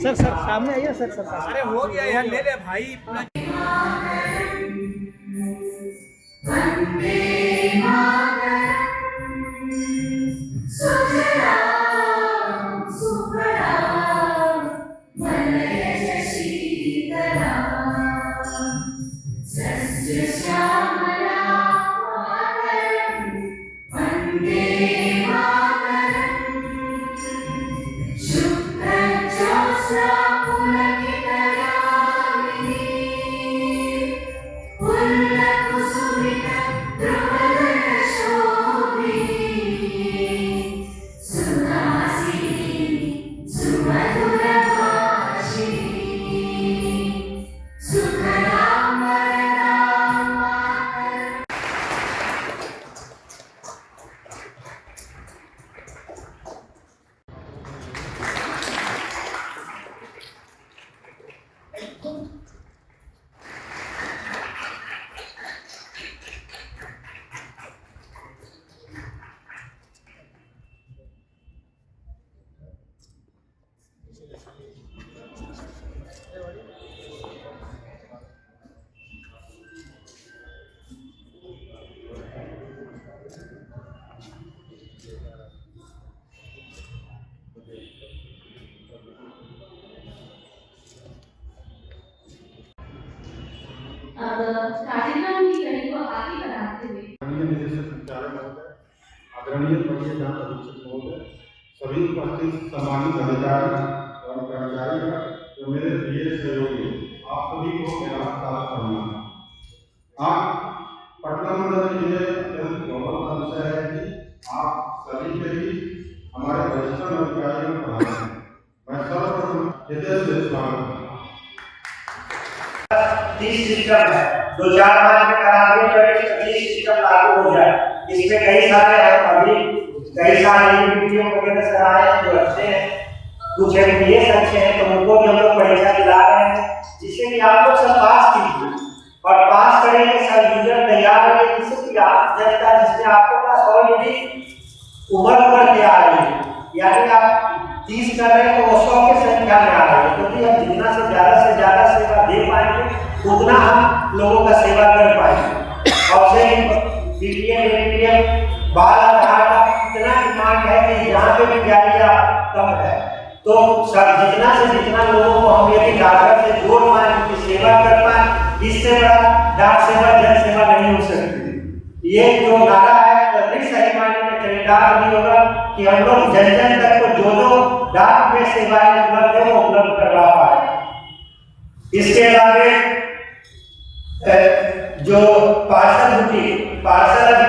Sir सामने आइए sir. अरे हो गया यार, ले ले भाई। कार्यक्रम की कड़ी को आगे बढ़ाते हुए आदरणीय परिषद जांच अधीक्षक महोदय, सभी उपस्थित सम्मानित अधिकारी और कर्मचारी जो मेरे प्रिय सहयोगी, आप सभी को मेरा प्रणाम। आज पटना मंडल के लिए अत्यंत गौरव का विषय है कि आप सभी के बीच हमारे वरिष्ठ अधिकारियों को पढ़ाते हैं। मैं सर्वप्रथम हृदय से स्वागत करता हूँ। 30 सिस्टम है, 2-4 माह में कराने 30 सिस्टम लागू हो जाए। इसमें कई सारे कई सारे वीडियो वगैरह कराए हैं जो अच्छे हैं, कुछ एमपीएस अच्छे हैं, तो उनको भी हम लोग परीक्षा दिला रहे हैं, जिससे कि आप लोग सब पास कीजिए और पास करेंगे। सब यूजर तैयार होंगे, जिससे कि आप जनता जिसमें आपके पास ऑलरेडी उम्र तैयार है, यानी आप 30 कर रहे हैं तो वो 100 की संख्या में आ रहे हैं, क्योंकि हम जितना से ज्यादा सेवा दे पाएंगे उतना हम लोगों का सेवा कर पाएंगे। और से बीपीएम बाल आधार का इतना डिमांड है कि यहाँ पे भी जारिया कम है, तो सब जितना से जितना लोगों को हम यदि डॉक्टर से जोड़ पाए, उनकी सेवा कर पाए, इससे बड़ा डाक सेवा जन सेवा नहीं हो सकती। ये जो नारा है तभी सही मायने में चरितार्थ नहीं होगा कि हम लोग जन जन तक को जो डाक में सेवाएं उपलब्ध है वो उपलब्ध करवा पाए। इसके अलावा जो पार्सल अभी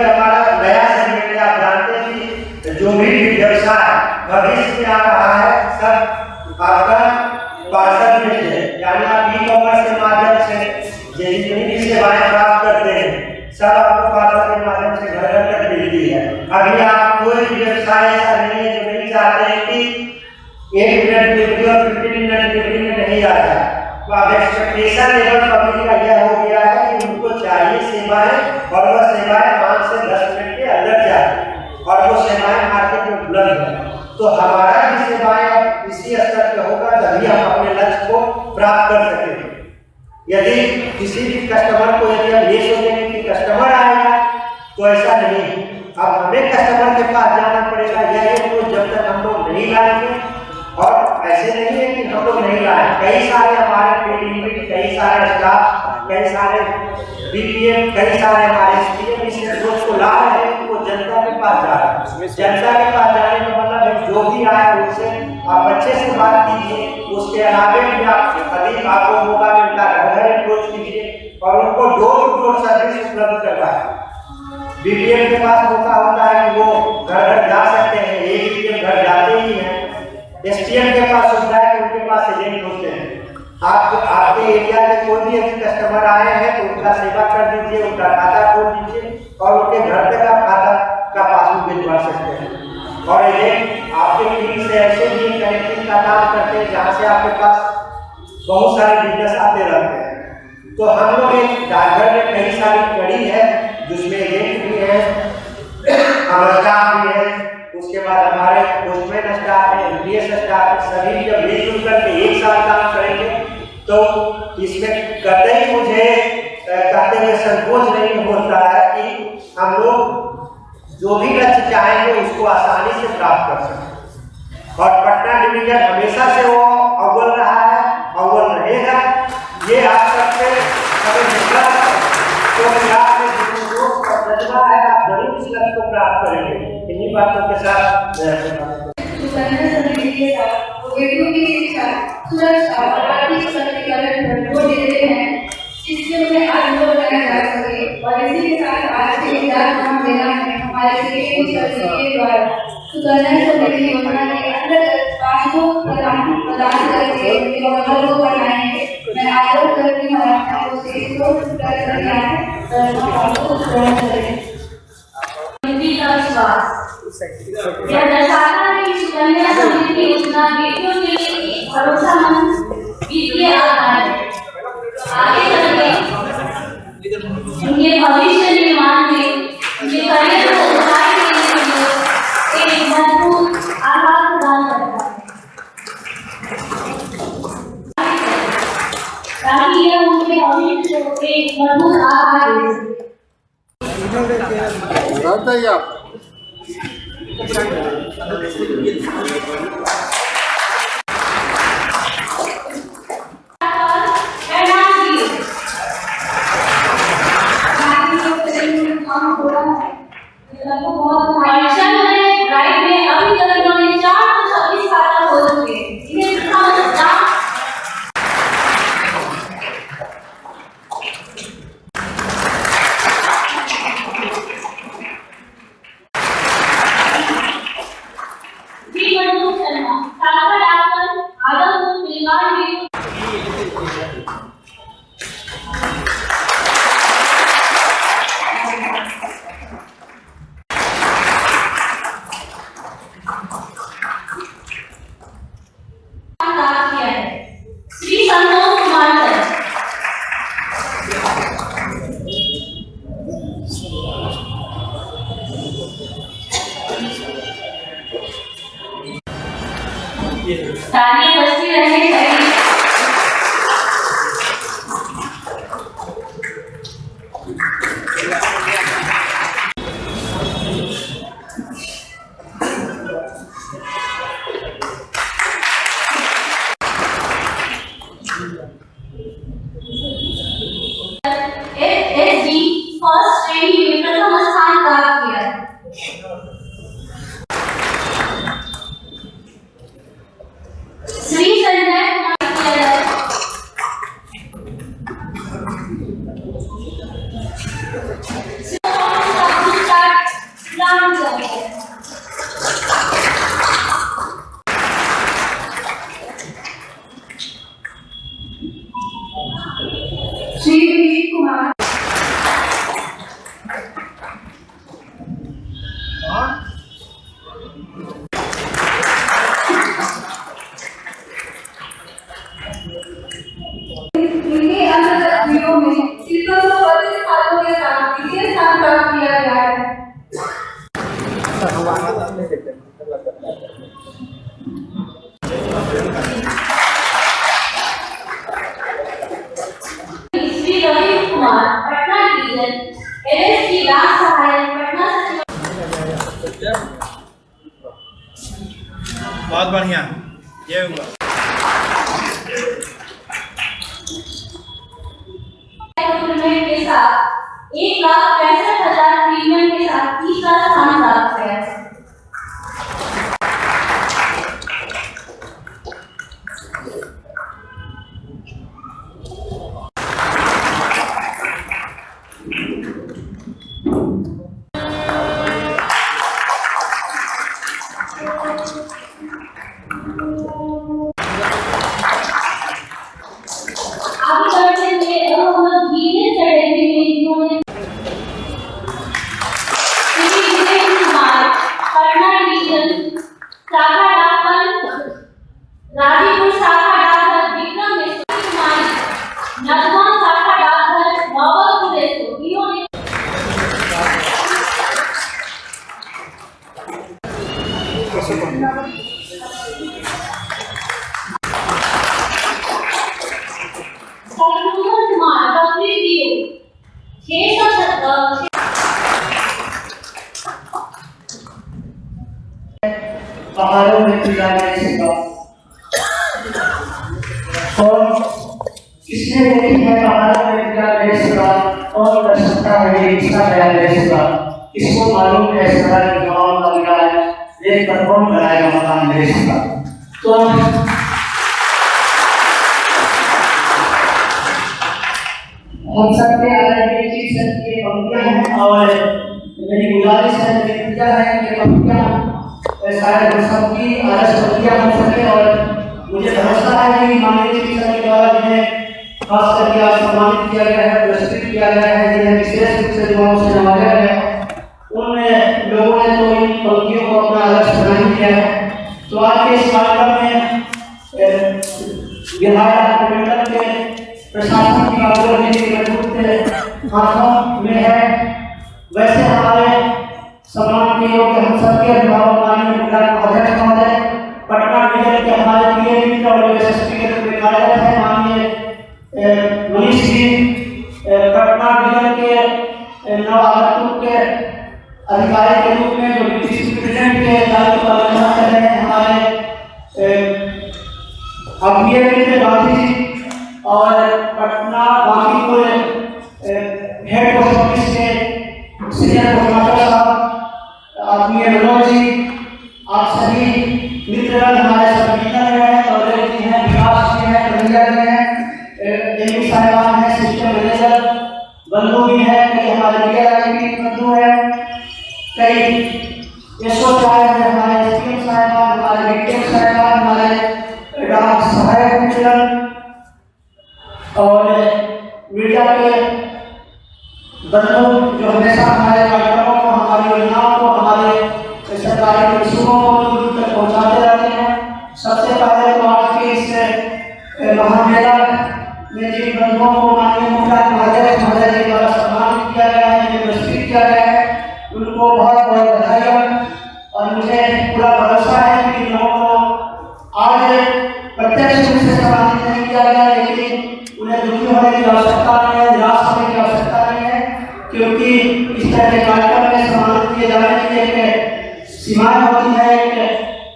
हमारा नया सेगमेंट है, आप जानते हैं कि जो भी व्यवसाय भविष्य में आ रहा है सब आपका पार्सल में है, यानी आप ई-कॉमर्स के माध्यम से जितनी भी सेवाएं प्राप्त करते हैं सब आपको पार्सल के माध्यम से घर घर तक मिलती है। अभी आप कोई व्यवसाय ऐसा नहीं है जो नहीं चाहते हैं कि 1 मिनट ड्यूटी और 15 मिनट ड्यूटी में नहीं आ जाए। तो अब एक्सपेक्टेशन लेवल पब्लिक का यह हो गया है कि उनको चाहिए सेवाएं और वह सेवाएं 5 से 10 मिनट के अंदर जाए और वो सेवाएं मार्केट में उपलब्ध है। तो हमारा भी सेवाएं इसी स्तर पे होगा तभी हम अपने लक्ष्य को प्राप्त कर सकेंगे। यदि किसी भी कस्टमर को यदि हम ये सोचेंगे कि कस्टमर आएगा तो ऐसा नहीं, अब हमें कस्टमर के पास जाना पड़ेगा। यह तो जब तक हम लोग नहीं लाएंगे, और ऐसे नहीं है कि हम लोग नहीं लाए, कई सारे हमारे पीडीपी, कई सारे स्टाफ, कई सारे बीपीएम, कई सारे हमारे एसपीएम इस सोच को ला रहे हैं, वो जनता के पास जा रहे हैं। जनता के पास जाने का मतलब है जो भी आए उनसे आप अच्छे से बात कीजिए, उसके अलावा भी आप अधिक आपको मौका मिलता है घर अप्रोच कीजिए और उनको डोर टू डोर सर्विस उपलब्ध करवाएं। बीपीएम के पास मौका होता है कि वो घर घर जा सकते हैं, एक बीपीएम घर जाते ही हैं। एसपीएम के पास होता है कि उनके पास एजेंट होते हैं। आपके एरिया में कोई भी अभी कस्टमर आए हैं तो उनका सेवा कर दीजिए, उनका खाता खोल दीजिए और उनके घर तक आप खाता का पासबुक भिजवा सकते हैं। और एजेंट आपके टीम से ऐसे भी कनेक्टिंग का काम करते हैं जहाँ से आपके पास बहुत सारे बिजनेस आते रहते हैं। तो हम लोग एक डाकघर में कई सारी कड़ी है जिसमें एजेंट भी है, हमारा भी है, उसके बाद हमारे पोस्टमैन स्टाफ है, एमपीएस स्टाफ है, सभी जब मिलजुल करके एक साथ काम करेंगे तो इसमें कतई मुझे कहते हुए संकोच नहीं होता है कि हम लोग जो भी लक्ष्य चाहेंगे उसको आसानी से प्राप्त कर सकते। और पटना डिवीजन हमेशा से वो अव्वल रहा है, अव्वल रहेगा। ये आप सबसे कभी निकला तो बिहार में जिनको प्रतिभा है आप जरूर इस लक्ष्य को प्राप्त करेंगे। इन्हीं बातों के साथ बेटियों की शिक्षा, सुरक्षा और आर्थिक सशक्तिकरण पर जोर देते हैं, जिससे उन्हें आत्मनिर्भर बनाया जा सके। और इसी के साथ आज के विचार नाम देना है हमारे के द्वारा सुकन्या समृद्धि योजना के अंतर्गत 500 प्रदान करके एवं घर को बनाएंगे। मैं आग्रह करती हूँ आपको से इसको करना है यह दर्शाता है कि सुकन्या समृद्धि योजना बेटियों के लिए एक भरोसेमंद वित्तीय आधार है। आगे चलकर उनके भविष्य निर्माण में उनके करियर को उठाने के लिए एक मजबूत आधार प्रदान करता है, ताकि यह उनके भविष्य को एक मजबूत आधार दे सके। तालियां बजती रहनी चाहिए। एसएसजी फर्स्ट श्रेणी में प्रथम स्थान प्राप्त किया। श्री संजय श्री विनीत कुमार इनके अंतर्गत जिलों में 332 स्थानों के साथ द्वितीय स्थान प्राप्त किया गया है। श्री रवि कुमार पटना डिवीजन एलएसटी डाक सहायक पटना सचिव। बहुत बढ़िया, ये हुआ के साथ 1,65,000 प्रीमियम के साथ तीसरा स्थान प्राप्त किया है। राजीपुर शाखा डाकघर विक्रम में कुमारी, नगमा शाखा डाकघर नवलपुर इन्होंने पहाड़ों में पीला देगा और किसने देखी है पहाड़ों में पीला देगा और कर सकता है इसका ख्याल देगा। इसको मालूम है सदा की जवाब लग रहा है लेकिन कौन बनाएगा मकान देगा। तो हम सबके अलग चीज के पंक्तियां हैं और मेरी गुजारिश है मेरी पूजा है कि पंक्तियां शायद हम सबकी आदर्श पंक्तियां बन सके और मुझे भरोसा है कि माननीय शिक्षक के द्वारा जिन्हें खास करके आज सम्मानित किया गया है पुरस्कृत किया गया है जिन्हें विशेष रूप से दुआओं से नवाजा गया है उन लोगों ने तो इन पंक्तियों को अपना आदर्श बना दिया है। तो आज के इस कार्यक्रम में बिहार कमेटी के प्रशासन की बागडोर जी के मजबूत हाथों में है। वैसे हमारे सम्मान के योग्य हम सबके अभिभावक माननीय अध्यक्ष महोदय पटना डिवीजन के हमारे पीए और एसएसपी के रूप में कार्यरत है माननीय मनीष जी पटना डिवीजन के नवागतुक के अधिकारी के रूप में जो डिप्टी सुपरिटेंडेंट के दायित्व का निर्वहन कर रहे हैं हमारे अभियंता गांधी जी और Patna Bankipur head post office के सीनियर कमांडर साहब आत्मीय मनोज जी आप सभी मित्रगण हमारे सब मित्र हैं चौधरी जी हैं विकास जी हैं कन्हैया जी हैं एमपी साहिबान हैं सिस्टम मैनेजर बंधु भी हैं कई हमारे बीआरआई बंधु हैं कई एसओ साहब हैं हमारे एसपीएम साहिबान हमारे बीटेक साहिबान हमारे डाक सहायक मित्रगण और मीडिया के बंधु जो हमेशा हमारे कार्यक्रमों को हमारी योजनाओं को हमारे सरकारी मंसूबों को दूर तक पहुंचाते रहते हैं। सबसे पहले तो आज के इस महामेला में जिन बंधुओं को माननीय मुख्यमंत्री महोदय जी द्वारा सम्मानित किया गया है जिन्हें पुरस्कृत किया गया है उनको बहुत बहुत बधाई और मुझे पूरा भरोसा है कि लोगों को आज प्रत्यक्ष रूप से सम्मानित नहीं किया गया लेकिन उन्हें दुखी होने की आवश्यकता नहीं है निराश होने की आवश्यकता नहीं है क्योंकि इस तरह के कार्यक्रम में सम्मानित किए जाने की एक सीमाएं होती है एक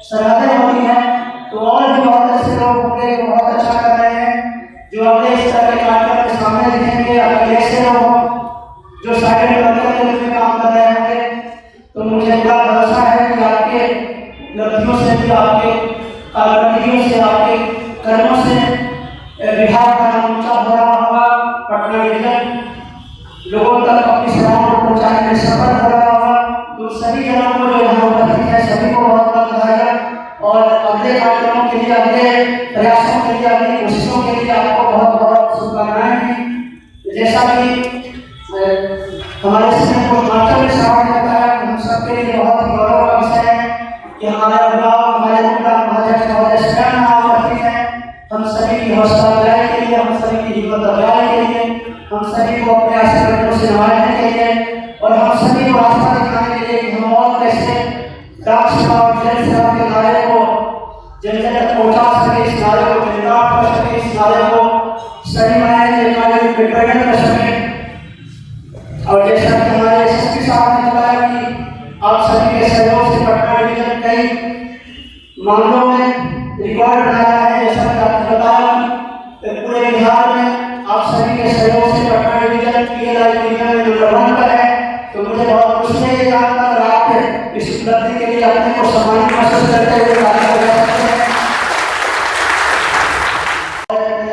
सरहदें होती हैं। तो और भी बहुत ऐसे लोग होंगे जो बहुत अच्छा कर रहे हैं जो अगले इस तरह के कार्यक्रम के सामने दिखेंगे अगले ऐसे लोग जो साइलेंट वर्कर के रूप में काम कर रहे होंगे। तो मुझे पूरा भरोसा है कि आपके लब्धियों से भी आपके कारकर्दगियों से आपके कर्मों से बिहार का नाम ऊंचा हो रहा होगा पटना डिवीजन लोगों तक अपनी सेवाओं को पहुंचाने में सफल हो रहा होगा। तो सभी जनों को जो यहाँ उपस्थित है सभी को बहुत बहुत बधाई और अगले कार्यक्रमों के लिए अगले प्रयासों के लिए अगली कोशिशों के लिए आपको बहुत बहुत शुभकामनाएं हैं। जैसा कि हमारे सीनियर पोस्टमास्टर ने साहब ने बताया कि हम सबके लिए बहुत ही गौरव का विषय है कि हमारे अभिभावक हमारे मुख्यमंत्री महोदय स्वयं यहाँ उपस्थित हैं। हम सभी की हौसला अफजाई के लिए हम सभी की हिम्मत अफजाई के लिए हम सभी को अपने आशीर्वादों से नवाजने के लिए और हम सभी को रास्ता दिखाने के लिए कि हम और कैसे डाक सेवा और जन सेवा के नारे को जन जन तक पहुँचा सके इस नारे को निर्धारित कर सके इस नारे को सही मायने में नारे को रिप्रेजेंट कर सके। और जैसा कि हमारे एसएसपी साहब ने बताया कि आप सभी के सहयोग से पटना डिवीजन कई मामलों में रिकॉर्ड बनाया है। जैसा कि आपने बताया कि पूरे बिहार में आप सभी के सहयोग से पटना डिवीजन पीएलआई डिवीजन में नंबर 1 पर है। तो मुझे बहुत खुशी है ये जानकर आप इस उपलब्धि के लिए अपने को सम्मानित महसूस करते हुए कार्य कर सकते हैं।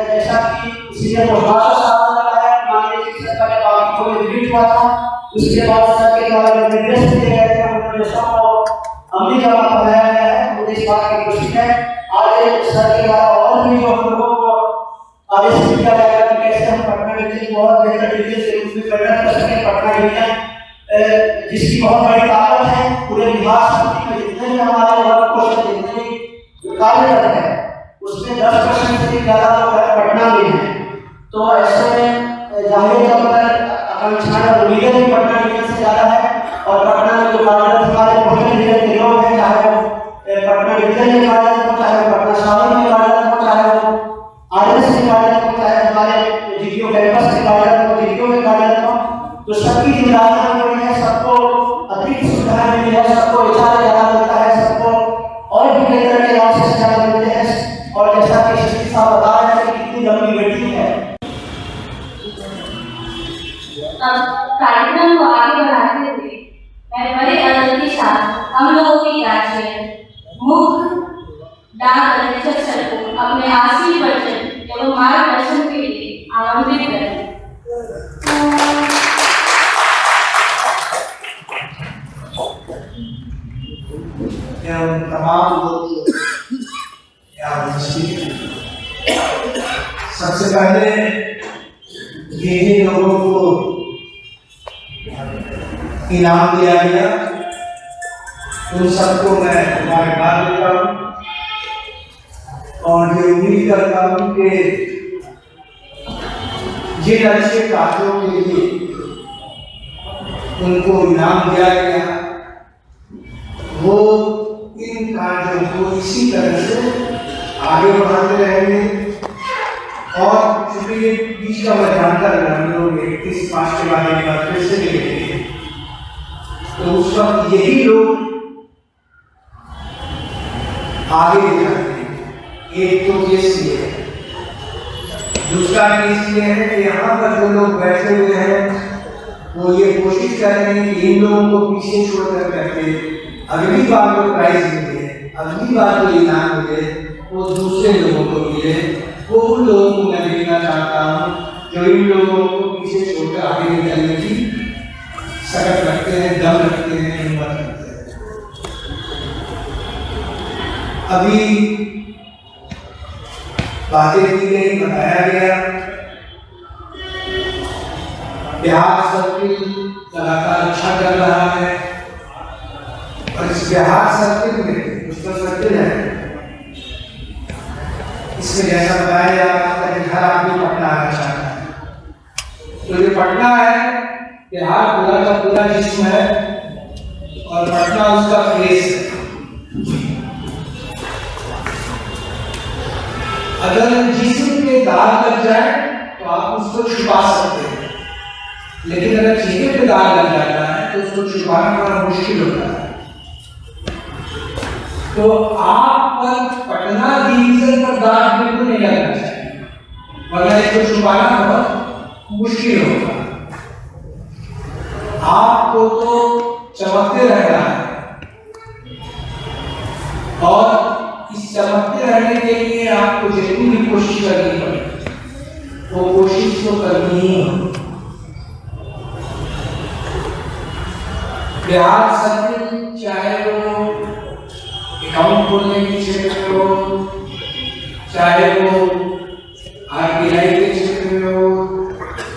जैसा कि सीनियर पोस्टमास्टर साहब ने बताया माननीय शिक्षक का जब आपकी कोई रिव्यू हुआ था उसके बाद सर के द्वारा निर्देश दिए गए थे उन निर्देशों को अमली जमा कराया गया है। मुझे इस बात की खुशी है आज सर के द्वारा और भी जो हम लोगों को आदेश दिया जाएगा कि कैसे हम पटना डिवीजन को और बेहतर डिवीजन के रूप में परिणत कर सकें। पटना डिवीजन जिसकी बहुत बड़ी ताकत है पूरे बिहार समिति में जितने भी हमारे वर्ग पोस्ट जितने भी कार्यरत है उसमें 10% से भी ज़्यादा लोग पटना में हैं। तो ऐसे में जाहिर तौर पर आकांक्षाएं और उम्मीदें भी पटना डिवीजन से ज़्यादा है और पटना में जो कार्यरत हमारे पोस्ट डिवीजन के लोग हैं चाहे वो पटना डिवीजन में निरीक्षक सर को अपने आशीर्वाद वचन एवं मार्गदर्शन के लिए आमंत्रित करें। एवं तमाम लोग यहाँ उपस्थित हैं। सबसे पहले जिन लोगों को इनाम दिया गया उन सबको मैं मुबारकबाद देता हूँ और ये उम्मीद करता हूँ कि जिन अच्छे कार्यों के लिए उनको इनाम दिया गया वो इन कार्यों को इसी तरह से आगे बढ़ाते रहेंगे। और चूंकि ये बीच का मैं जानता रहा हम लोग 31/5 के बाद एक बार फिर से देखेंगे तो उस वक्त यही लोग आगे दिखाते हैं। एक तो केस ये है, दूसरा केस ये है कि यहाँ पर जो लोग बैठे हुए हैं वो ये कोशिश कर रहे हैं कि इन लोगों को पीछे छोड़कर करके अगली बार जो प्राइज मिले, अगली बार जो इनाम मिले वो दूसरे लोगों को मिले। वो उन लोगों को मैं देखना चाहता हूँ जो इन लोगों को पीछे छोड़कर आगे निकलने की सकत रखते हैं, दम रखते हैं, हिम्मत रखते हैं। अभी बातें की गई, बताया गया बिहार सर्किल लगातार अच्छा कर रहा है और इस बिहार सर्किल में कुछ तो सर्किल है, इसमें जैसा बताया जा रहा था कि हर आदमी पटना आना चाहता है। तो ये पटना है, बिहार पूरा का पूरा जिस्म है और पटना उसका फेस है। अगर जिस्म पे दाग लग जाए तो आप उसको छुपा सकते हैं, लेकिन अगर चेहरे पे दाग लग जाता है तो उसको छुपाना बड़ा मुश्किल होता है। तो आप पर पटना डिवीजन पर दाग बिल्कुल नहीं लगना चाहिए, वरना इसको छुपाना बहुत मुश्किल होगा। आपको तो चमकते रहना है और इस चमकते रहने के लिए आपको जितनी भी कोशिश करनी पड़े वो कोशिश तो करनी ही हो। बिहार सर्किल चाहे वो अकाउंट खोलने की क्षेत्र में हो, चाहे वो आरबीआई के क्षेत्र में हो,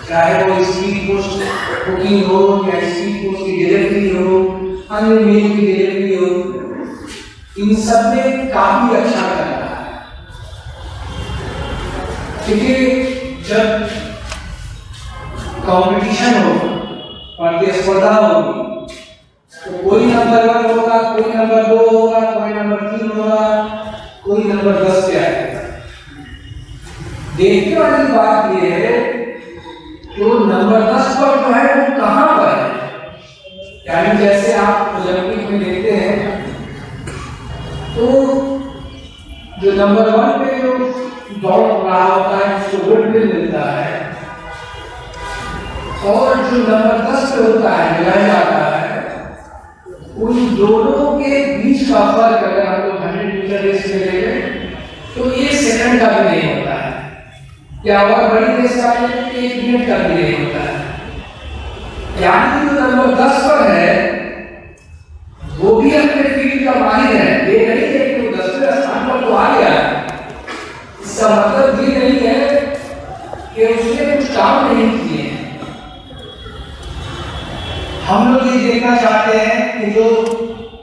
चाहे वो स्पीड पोस्ट बुकिंग हो या स्पीड पोस्ट की डिलीवरी हो, अन्य मेल की डिलीवरी हो, इन सब में काफी अच्छा कर रहा है। क्योंकि जब कंपटीशन हो, प्रतिस्पर्धा होगी तो कोई नंबर 1 होगा, कोई नंबर 2 होगा, कोई नंबर 3 होगा, कोई नंबर 10 पे आएगा। देखने वाली बात यह है कि नंबर 10 पर जो है वो कहाँ पर है। यानी जैसे आप ओलंपिक में देखते हैं तो जो नंबर 1 पे जो दौड़ रहा होता है उसको गोल्ड मेडल मिलता है और जो नंबर 10 पे होता है मिलाया जाता है, उन दोनों के बीच का फर्क अगर हम लोग 100 मीटर रेस में लेंगे तो 1 सेकंड का भी नहीं होता है, या और बड़ी रेस का 1 मिनट का भी नहीं होता है। यानी जो नंबर 10 पर है वो भी अपने फील्ड का माहिर है। ये नहीं है कि वो 10वें स्थान पर तो आ गया, इसका मतलब ये नहीं है कि उसने कुछ काम नहीं किए। हम लोग ये देखना चाहते हैं कि जो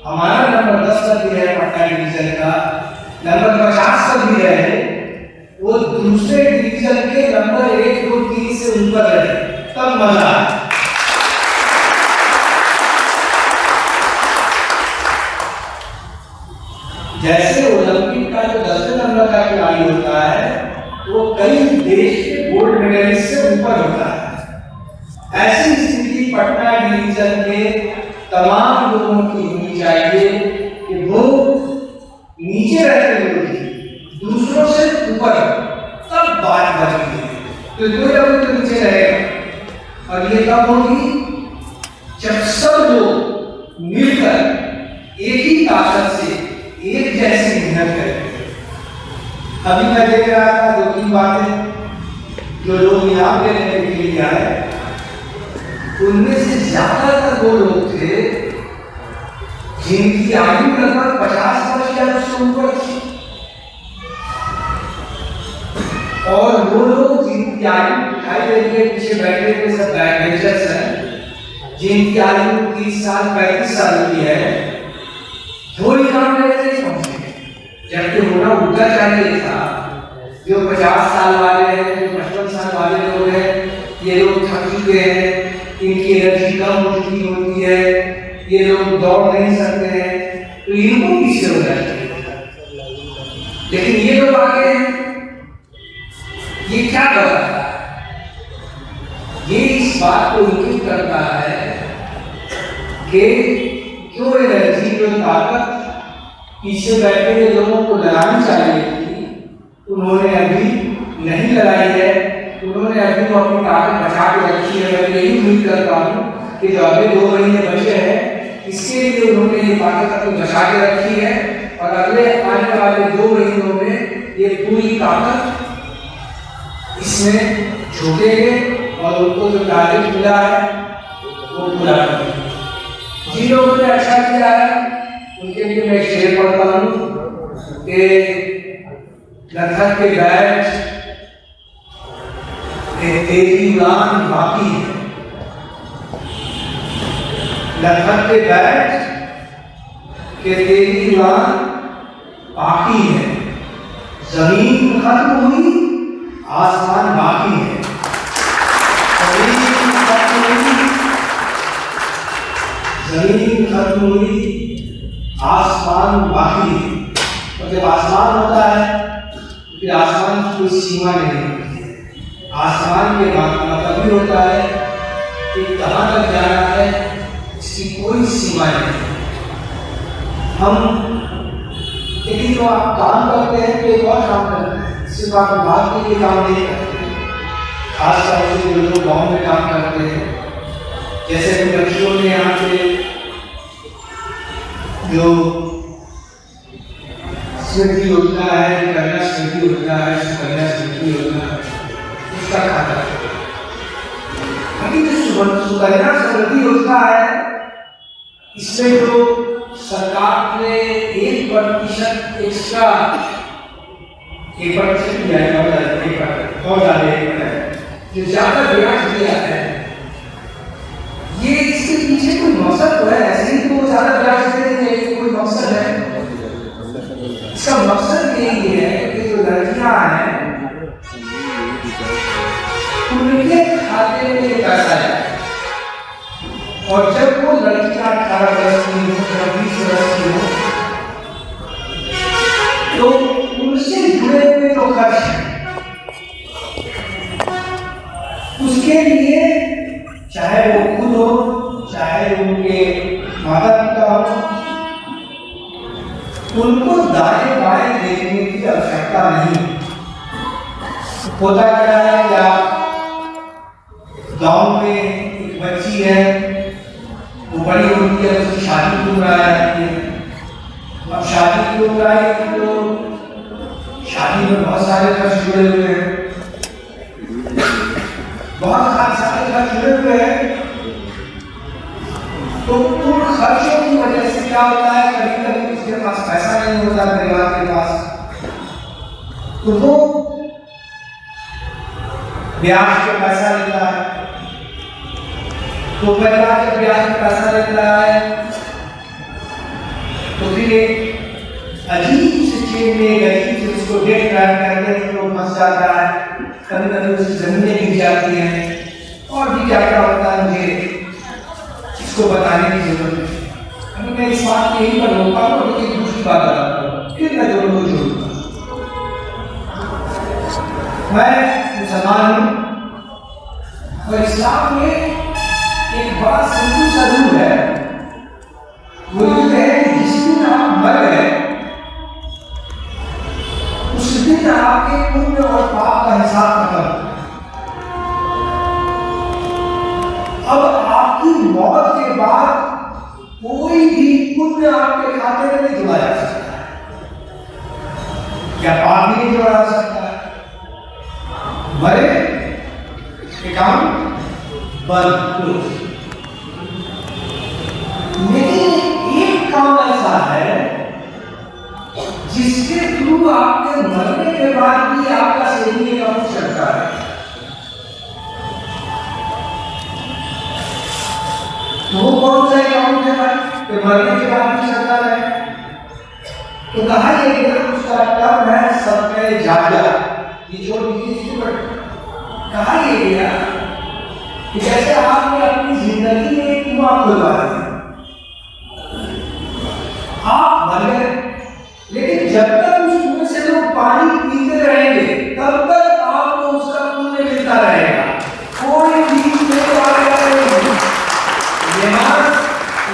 हमारा नंबर 10 पर भी है पटना डिवीजन का, नंबर 50 पर भी रहे, वो दूसरे डिवीजन के नंबर 1, 2, 3 से ऊपर रहे, तब मजा है। जैसे ओलंपिक का जो 10वें नंबर का खिलाड़ी होता है वो कई देश के गोल्ड मेडलिस्ट से ऊपर होता है। ऐसी स्थिति पटना डिवीजन के तमाम लोगों की होनी चाहिए कि वो नीचे रहते हुए भी दूसरों से ऊपर, तब बात बनेगी। तो जो लोग तो नीचे रहेगा और ये कब होगी जब सब लोग मिलकर एक ही ताकत से एक जैसी मेहनत करेंगे। अभी मैं देख रहा था 2-3 बातें जो लोग यहाँ पे रहने के लिए आए, उनमें से ज्यादातर वो लोग थे जिनकी आयु लगभग 50 वर्ष या उससे ऊपर थी, और वो लोग जिनकी आयु दिखाई दे रही है पीछे बैठे हुए सब बैकबेंचर्स हैं, जिनकी आयु 30 साल 35 साल की है, वो इनाम लेने नहीं पहुंचे, जबकि होना उल्टा चाहिए था। जो 50 साल वाले हैं, जो 55 साल वाले लोग हैं, ये लोग थक चुके हैं, इनकी एनर्जी कम हो चुकी होती है, ये लोग दौड़ नहीं सकते हैं, तो इनको पीछे हो जाते हैं। लेकिन ये लोग आगे हैं, ये क्या बताता है? ये इस बात को इंगित करता है कि जो एनर्जी, जो ताकत पीछे बैठे हुए लोगों को लगानी चाहिए थी, उन्होंने अभी नहीं लगाई है। उन्होंने अभी तो अपनी ताकत बचा के रखी है। मैं यही उम्मीद करता हूँ कि जो अगले 2 महीने बचे हैं, इसके लिए उन्होंने ये ताकत अपनी बचा के रखी है, और अगले आने वाले 2 महीनों में ये पूरी ताकत इसमें झोंकेंगे और उनको जो टारगेट मिला है वो पूरा करेंगे। जिन लोगों ने अच्छा किया है उनके लिए मैं शेर पढ़ता हूँ कि लखन के बैच तेरी उड़ान बाकी है, लखन के बैच के तेरी उड़ान बाकी है, जमीन खत्म हुई आसमान बाकी है, जमीन खत्म हुई आसमान बाकी है। और जब आसमान होता है फिर आसमान की कोई सीमा नहीं होती है। आसमान के मतलब भी होता है कि कहाँ तक जाना है, इसकी कोई सीमा नहीं। हम लेकिन जो आप काम करते हैं तो एक और काम करते हैं, सिर्फ आप बात के लिए काम नहीं करते हैं। खासतौर से जो लोग गाँव में काम करते हैं, जैसे कि बच्चों ने यहाँ पे जो स्मृति योजना है, कन्या स्मृति योजना है, सुकन्या स्मृति योजना है, उसका खाता है। अभी जो सुकन्या स्मृति योजना है, इसमें जो सरकार ने 1% एक्स्ट्रा 1% दिया है, और जो ज्यादा ब्याज दिया है, ये इसके पीछे कोई मकसद तो है। ऐसे ही तो ज्यादा ब्याज देने के कोई मकसद है। इसका मकसद यही है कि जो लड़कियां हैं उनके खाते में ये पैसा है, और जब वो लड़कियां 18 वर्ष की हो, 20 वर्ष की हो, तो उनसे जुड़े हुए जो खर्च है उसके लिए, चाहे वो खुद हो, चाहे उनके माता पिता हो, उनको दाएं बाएं देखने की आवश्यकता नहीं। होता क्या है कि आप गांव में एक बच्ची है, वो बड़ी होती है, उसकी शादी की उम्र आ जाती है। अब शादी की उम्र आई तो शादी में बहुत सारे खर्च जुड़े हुए हैं, बहुत सारे खर्च जुड़े हुए हैं। तो उन खर्चों की वजह से क्या होता है, कभी कभी उसके पास पैसा नहीं होता, परिवार के पास, तो वो ब्याज पे पैसा लेता है। तो परिवार जब ब्याज पे पैसा लेता है तो फिर एक अजीब से चेन में गई कि उसको डेट ट्रायल करने में वो फंस जाता है। कभी कभी उसकी जमीनें गिर जाती हैं, और भी क्या क्या होता है मुझे इसको बताने की जरूरत है। अभी मैं इस बात को यहीं पर रोका हूँ, और एक दूसरी बात बताता हूँ, फिर मैं दोनों को जोड़ूंगा। मैं मुसलमान हूँ, और इस्लाम में एक बड़ा सिंपल सा रूल है। वो ये है कि जिस दिन आप मर गए उस दिन आपके पुण्य और पाप का हिसाब खत्म। अब आपकी मौत के बाद कोई भी पुण्य आपके खाते में नहीं जुड़ा जा सकता है। या पाप भी नहीं जोड़ा जा सकता है। मरे अकाउंट बंद क्लोज। लेकिन एक काम ऐसा है जिसके थ्रू आपके मरने के बाद भी आपका सेविंग अकाउंट चलता है। तो वो कौन सा अकाउंट है भाई कि मरने के बाद भी चलता रहे? तो कहा ये गया उसका टर्म है सबके जाजा। ये जो कहा ये गया कि जैसे आपने अपनी जिंदगी में एक कुआं खुलवा दिया, आप मर गए, लेकिन जब तक उस कुएं से लोग पानी पीते रहेंगे तब तक आपको उसका पुण्य मिलता रहेगा। कोई बीच में आएगा नहीं।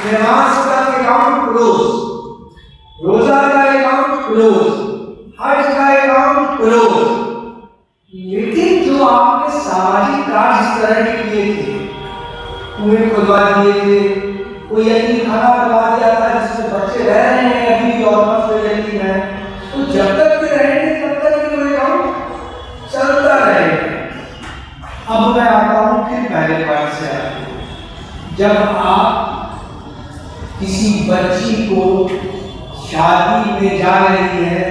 नमाज का अकाउंट क्लोज, रोजा का अकाउंट क्लोज, हज का अकाउंट क्लोज। लेकिन जो आपने सामाजिक कार्य इस तरह के किए थे, कुएं खुदवा दिए थे, कोई यतीम खाना बनवा दिया था जिसमें बच्चे रह रहे हैं अभी भी और कोई यतीम है, तो जब तक भी रहेंगे तब तक ये अकाउंट चलता रहेगा। अब मैं आता हूँ फिर पहले पॉइंट से आया। जब आप किसी बच्ची को शादी में जा रही है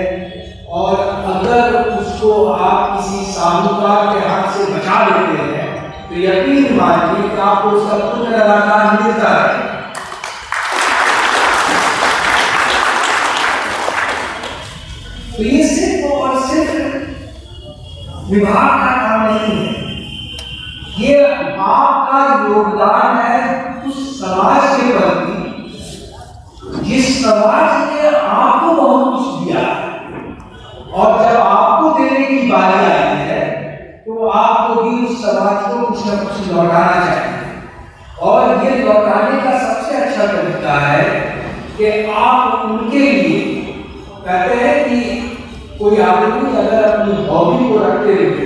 और अगर उसको आप किसी साहूकार के हाथ से बचा लेते हैं तो यकीन मानिए कि आपको उसका पुण्य लगातार मिलता है। तो ये सिर्फ और सिर्फ विवाह का काम नहीं है, ये आपका योगदान है उस समाज के प्रति जिस समाज ने आपको बहुत कुछ दिया, और जब आपको देने की बारी आती है तो आपको भी उस समाज को कुछ न कुछ लौटाना चाहिए। और ये लौटाने का सबसे अच्छा तरीका है कि आप उनके लिए कहते हैं कि कोई आदमी अगर अपनी हॉबी को रखते हुए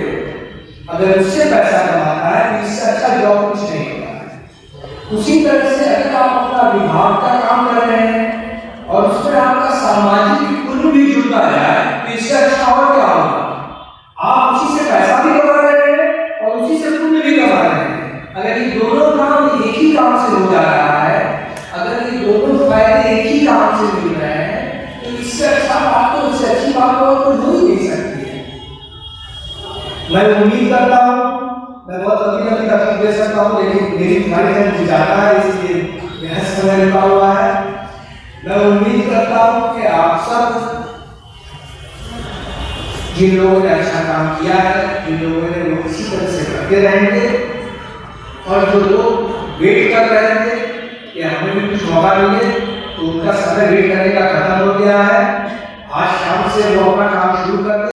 अगर उससे पैसा कमाता है तो इससे अच्छा जॉब कुछ नहीं होता है। उसी तरह से अगर आप अपना विभाग का काम कर रहे हैं और उसमें आपका सामाजिक पुण्य भी जुड़ता जाए तो इससे अच्छा और क्या होगा? आप उसी से पैसा भी कमा रहे हैं और उसी से पुण्य भी कमा रहे हैं। अगर ये दोनों काम एक ही काम से हो जा रहा है, अगर ये दोनों फायदे एक ही काम से मिल रहे हैं तो इससे अच्छा बात तो इससे अच्छी बात तो हो ही नहीं सकती है। मैं उम्मीद करता हूँ, मैं बहुत कभी तकलीफ दे सकता हूँ, लेकिन मेरी तुम्हारी जब जाता है इसलिए मेरा समय रुका हुआ है। मैं उम्मीद करता हूँ कि आप सब जिन लोगों ने अच्छा काम किया है, जिन लोगों ने वो इसी तरह से करते रहेंगे, और जो लोग वेट कर रहे थे कि हमें भी कुछ मौका मिले तो उनका समय वेट करने का खत्म हो गया है। आज शाम से वो अपना काम शुरू कर